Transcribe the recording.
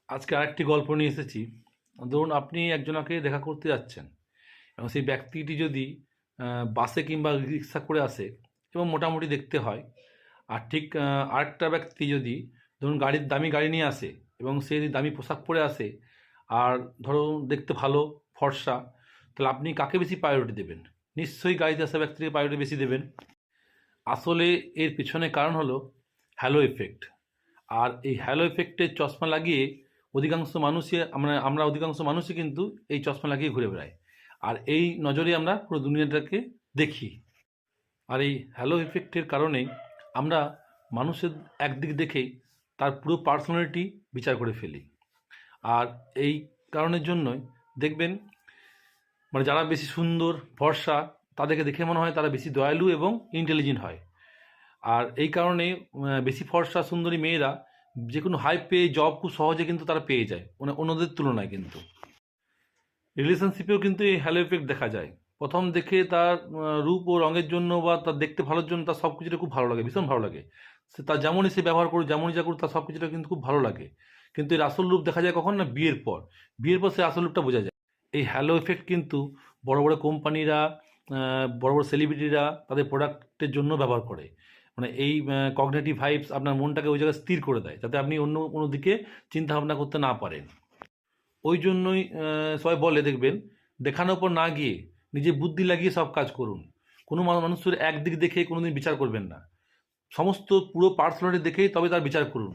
আজকে আরেকটি গল্প নিয়ে এসেছি। ধরুন আপনি একজনকে দেখা করতে যাচ্ছেন এবং সেই ব্যক্তিটি যদি বাসে কিংবা রিক্সা করে আসে এবং মোটামুটি দেখতে হয়, আর ঠিক আরেকটা ব্যক্তি যদি ধরুন দামি গাড়ি নিয়ে আসে এবং সে যদি দামি পোশাক পরে আসে আর ধরুন দেখতে ভালো, ফর্সা, তাহলে আপনি কাকে বেশি প্রায়োরিটি দেবেন? নিশ্চয়ই গাড়িতে আসা ব্যক্তিকে প্রায়োরিটি বেশি দেবেন। আসলে এর পিছনে কারণ হলো হ্যালো ইফেক্ট। আর এই হ্যালো ইফেক্টের চশমা লাগিয়ে অধিকাংশ মানুষই আমরা অধিকাংশ মানুষই কিন্তু এই চশমা লাগিয়ে ঘুরে বেড়াই। আর এই নজরে আমরা পুরো দুনিয়াটাকে দেখি। আর এই হ্যালো ইফেক্টের কারণেই আমরা মানুষের একদিক দেখেই তার পুরো পার্সোনালিটি বিচার করে ফেলি। আর এই কারণের জন্যই দেখবেন যারা বেশি সুন্দর, ফর্সা, তাদেরকে দেখে মনে হয় তারা বেশি দয়ালু এবং ইন্টেলিজেন্ট হয়। আর এই কারণে বেশি ফর্সা সুন্দরী মেয়েরা যে কোনো হাই পে জব খুব সহজে কিন্তু তারা পেয়ে যায়, অন্যদের তুলনায়। কিন্তু রিলেশনশিপেও কিন্তু এই হ্যালো ইফেক্ট দেখা যায়। প্রথম দেখে তার রূপ ও রঙের জন্য বা তার দেখতে ভালোর জন্য তার সব কিছুটা খুব ভালো লাগে, ভীষণ ভালো লাগে। সে তার যেমনই সে ব্যবহার করুক, যেমনই যা করুক, তার সব কিছুটা কিন্তু খুব ভালো লাগে। কিন্তু এর আসল রূপ দেখা যায় কখন না, বিয়ের পর। বিয়ের পর সে আসল রূপটা বোঝা যায়। এই হ্যালো ইফেক্ট কিন্তু বড় বড় কোম্পানিরা, বড় বড় সেলিব্রিটিরা তাদের প্রোডাক্টের জন্য ব্যবহার করে। এই কগনিটিভ ভাইবস আপনার মনটাকে ওই জায়গায় স্থির করে দেয়, যাতে আপনি অন্য কোনো দিকে চিন্তা ভাবনা করতে না পারেন। ওই জন্যই সবাই বলে, দেখবেন, দেখানোর পর না গিয়ে নিজে বুদ্ধি লাগিয়ে সব কাজ করুন। কোনো মানুষের একদিক দেখে কোনোদিন বিচার করবেন না। সমস্ত পুরো পার্সোনালিটি দেখেই তবে তার বিচার করুন।